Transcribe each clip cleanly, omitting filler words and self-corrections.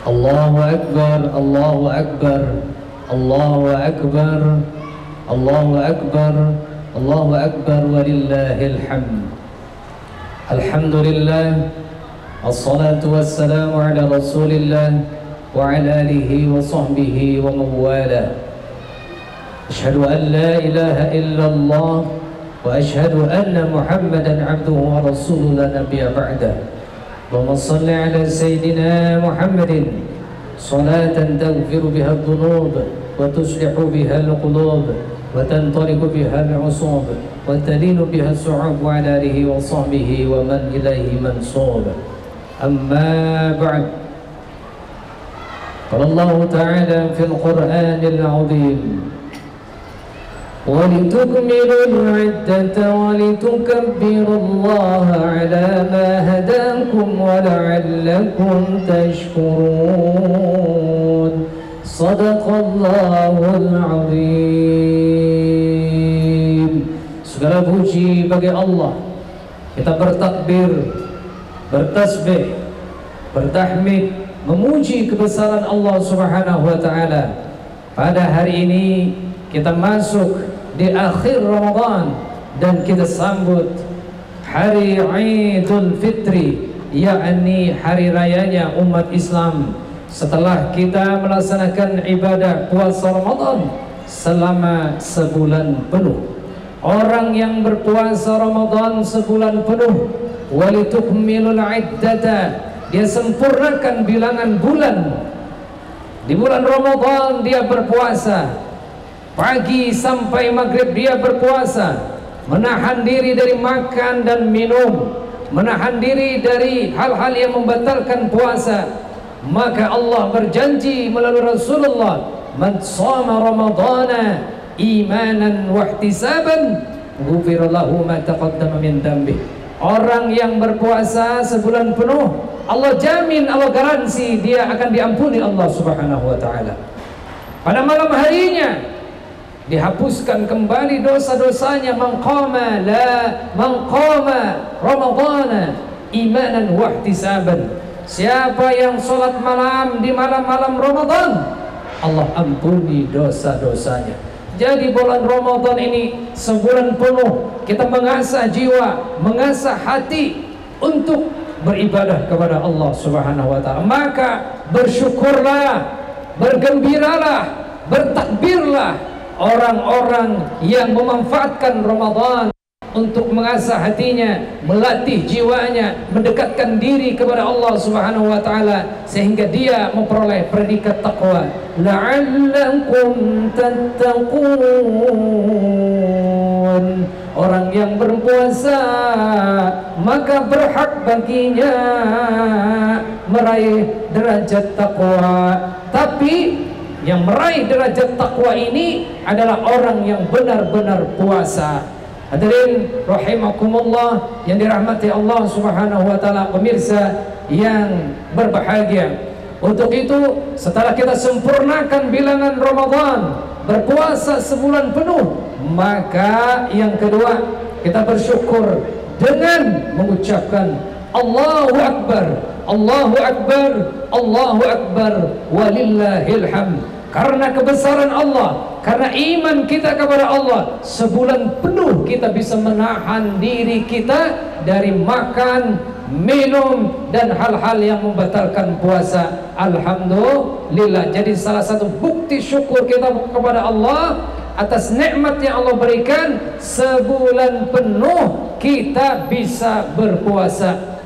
Allahu Akbar, Allahu Akbar, Allahu Akbar, Allahu Akbar, Allahu Akbar, walillahil hamd. Alhamdulillah, assalatu wassalamu ala rasulillah wa ala alihi wa sahbihi wa mawala. Ashhadu an la ilaha illallah wa ashhadu anna Muhammadan abduhu wa rasuluhu la nabiyya ba'dah. Allahumma salli ala sayyidina Muhammadin salatan taghfiru biha adh-dhunub wa tuslihu biha al-qulub wa tantaliqu biha al-'usub wa talinu biha as-su'ub wa ala alihi wa sahbihi wa man ilayhi mansub. Amma ba'd. Qala Allah ta'ala fil Qur'anil 'azim وَلِتُكْمِلُوا الْعِدَّةَ وَلِتُكَبِّرُوا اللَّهَ عَلَى مَا هَدَاكُمْ وَلَعَلَّكُمْ تَشْكُرُونَ. Sadaqallahul Azim. Segala puji bagi Allah. Kita bertakbir, bertasbih, bertahmid, memuji kebesaran Allah Subhanahu wa taala. Pada hari ini kita masuk di akhir Ramadan dan kita sambut hari Idul Fitri, yakni hari rayanya umat Islam setelah kita melaksanakan ibadah puasa Ramadan selama sebulan penuh. Orang yang berpuasa Ramadan sebulan penuh, walitukmilul iddata, dia sempurnakan bilangan bulan. Di bulan Ramadan dia berpuasa pagi sampai maghrib, dia berpuasa, menahan diri dari makan dan minum, menahan diri dari hal-hal yang membatalkan puasa. Maka Allah berjanji melalui Rasulullah, man shama ramadhana imanan wa ihtisaban ghufira lahu ma taqaddama min dhanbi. Orang yang berpuasa sebulan penuh, Allah jamin, Allah garansi dia akan diampuni Allah Subhanahu wa taala. Pada malam harinya dihapuskan kembali dosa-dosanya. Man qama ramadhana imanan wa ihtisaban. Siapa yang sholat malam di malam-malam Ramadan, Allah ampuni dosa-dosanya. Jadi bulan Ramadan ini sebulan penuh kita mengasah jiwa, mengasah hati untuk beribadah kepada Allah Subhanahu wa taala. Maka bersyukurlah, bergembiralah, bertakbirlah orang-orang yang memanfaatkan Ramadan untuk mengasah hatinya, melatih jiwanya, mendekatkan diri kepada Allah Subhanahu wa taala sehingga dia memperoleh predikat takwa. La'allakum tattaqun. Orang yang berpuasa maka berhak baginya meraih derajat takwa. Tapi yang meraih derajat takwa ini adalah orang yang benar-benar puasa. Hadirin rahimakumullah yang dirahmati Allah Subhanahu wa taala, pemirsa yang berbahagia. Untuk itu setelah kita sempurnakan bilangan Ramadan, berpuasa sebulan penuh, maka yang kedua kita bersyukur dengan mengucapkan Allahu Akbar, Allahu Akbar, Allahu Akbar, walillahil hamd. Karena kebesaran Allah, karena iman kita kepada Allah, sebulan penuh kita bisa menahan diri kita dari makan, minum, dan hal-hal yang membatalkan puasa. Alhamdulillah. Jadi salah satu bukti syukur kita kepada Allah atas nikmat yang Allah berikan, sebulan penuh kita bisa berpuasa.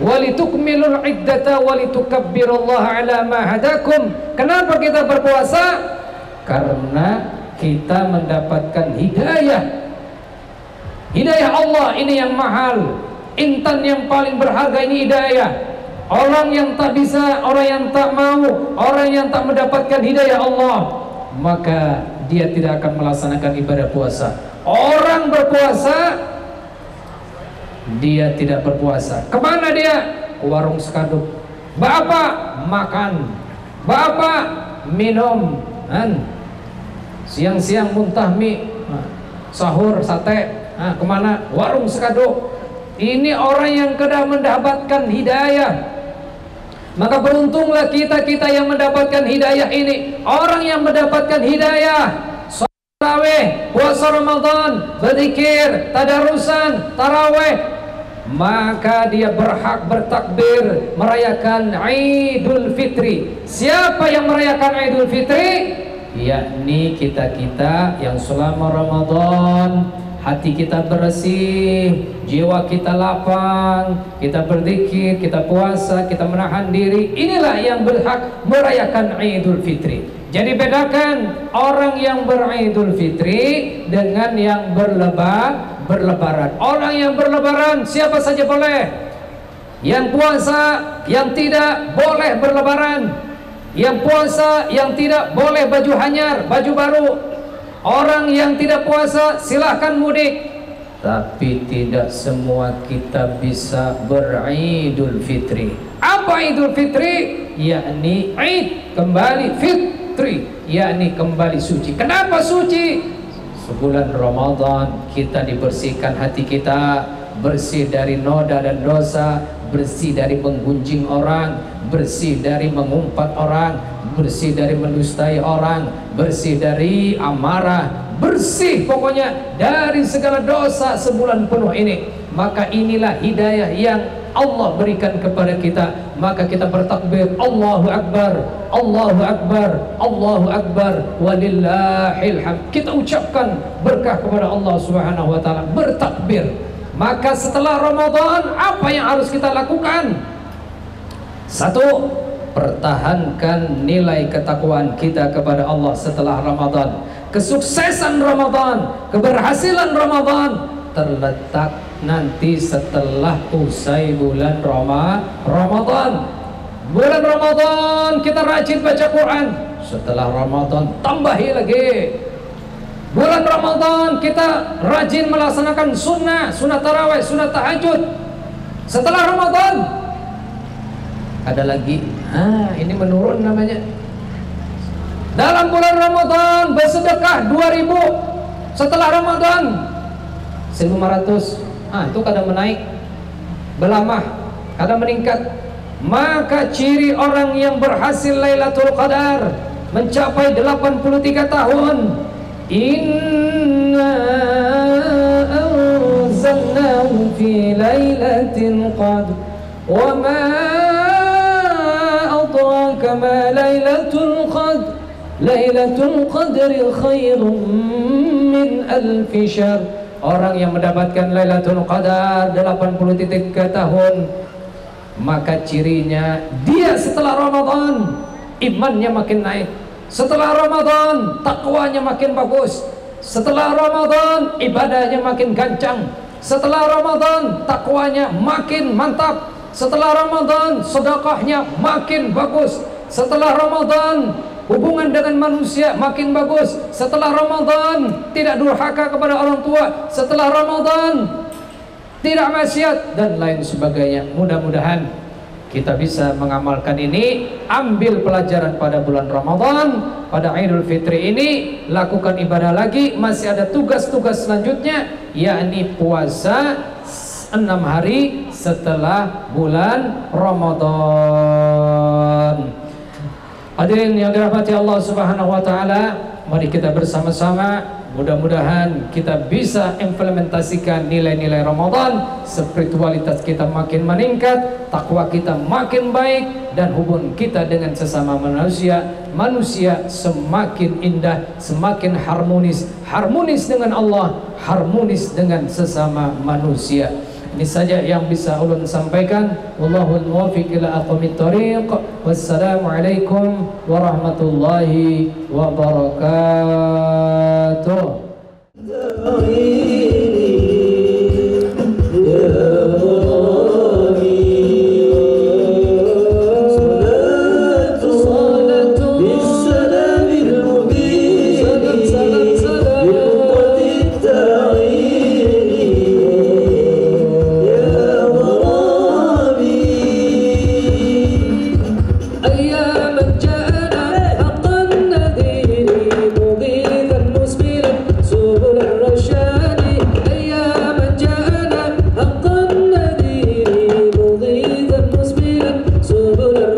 Walitukmilul iddata walitukabbirullaha ala ma hadakum. Kenapa kita berpuasa? Karena kita mendapatkan hidayah. Hidayah Allah ini yang mahal, intan yang paling berharga ini hidayah. Orang yang tak bisa, orang yang tak mau, orang yang tak mendapatkan hidayah Allah, maka dia tidak akan melaksanakan ibadah puasa. Orang berpuasa, dia tidak berpuasa. Kemana dia? Ke warung sekaduk. Bapak makan, bapak minum, siang-siang muntah mie, sahur sate, kemana? Warung sekaduk. Ini orang yang sudah mendapatkan hidayah. Maka beruntunglah kita-kita yang mendapatkan hidayah ini. Orang yang mendapatkan hidayah, tarawih, puasa Ramadan, berzikir, tadarusan, tarawih, maka dia berhak bertakbir merayakan Idul Fitri. Siapa yang merayakan Idul Fitri? Yakni kita-kita yang selama Ramadan hati kita bersih, jiwa kita lapang, kita berzikir, kita puasa, kita menahan diri. Inilah yang berhak merayakan Idul Fitri. Jadi bedakan orang yang beridul fitri dengan yang berlebaran. Orang yang berlebaran siapa saja boleh. Yang puasa, yang tidak boleh berlebaran. Yang puasa, yang tidak boleh baju hanyar, baju baru. Orang yang tidak puasa silahkan mudik. Tapi tidak semua kita bisa beridul fitri. Apa idul fitri? Yakni id, kembali fitri, yakni kembali suci. Kenapa suci? Sebulan Ramadan kita dibersihkan hati kita, bersih dari noda dan dosa, bersih dari menggunjing orang, bersih dari mengumpat orang, bersih dari mendustai orang, bersih dari amarah, bersih pokoknya dari segala dosa sebulan penuh ini. Maka inilah hidayah yang Allah berikan kepada kita. Maka kita bertakbir, Allahu Akbar, Allahu Akbar, Allahu Akbar, walillahil hamd. Kita ucapkan berkah kepada Allah Subhanahu wa taala, bertakbir. Maka setelah Ramadan apa yang harus kita lakukan? Satu, pertahankan nilai ketakwaan kita kepada Allah setelah Ramadan. Kesuksesan Ramadan, keberhasilan Ramadan terletak nanti setelah usai bulan Ramadan. Bulan Ramadan kita rajin baca Quran. Setelah Ramadan tambahi lagi. Bulan Ramadan kita rajin melaksanakan sunnah tarawih, sunnah tahajud. Setelah Ramadan ada lagi, ini menurun namanya. Dalam bulan Ramadan bersedekah 2.000. Setelah Ramadan 1.500. Itu kadang menaik, belamah, kadang meningkat. Maka ciri orang yang berhasil Lailatul Qadar mencapai 83 tahun. Inna anzalnahu fi lailatul qadr wa ma adraka ma lailatul qadr. Lailatul qadri khairum min alfi syahr. Orang yang mendapatkan Lailatul Qadar 83 tahun, maka cirinya dia setelah Ramadan imannya makin naik. Setelah Ramadan takwanya makin bagus. Setelah Ramadan ibadahnya makin gancang. Setelah Ramadan takwanya makin mantap. Setelah Ramadan sedekahnya makin bagus. Setelah Ramadan hubungan dengan manusia makin bagus. Setelah Ramadan tidak durhaka kepada orang tua. Setelah Ramadan tidak maksiat dan lain sebagainya. Mudah-mudahan kita bisa mengamalkan ini. Ambil pelajaran pada bulan Ramadan, pada Idul Fitri ini, lakukan ibadah lagi. Masih ada tugas-tugas selanjutnya, yakni puasa 6 hari setelah bulan Ramadan. Hadirin yang dirahmati Allah Subhanahu wa taala, mari kita bersama-sama mudah-mudahan kita bisa implementasikan nilai-nilai Ramadan. Spiritualitas kita makin meningkat, takwa kita makin baik, dan hubungan kita dengan sesama manusia semakin indah, semakin harmonis dengan Allah, harmonis dengan sesama manusia. Ini saja yang bisa ulun sampaikan. Wallahul muwaffiq ila aqwamit thoriq. Wassalamualaikum warahmatullahi wabarakatuh. Subul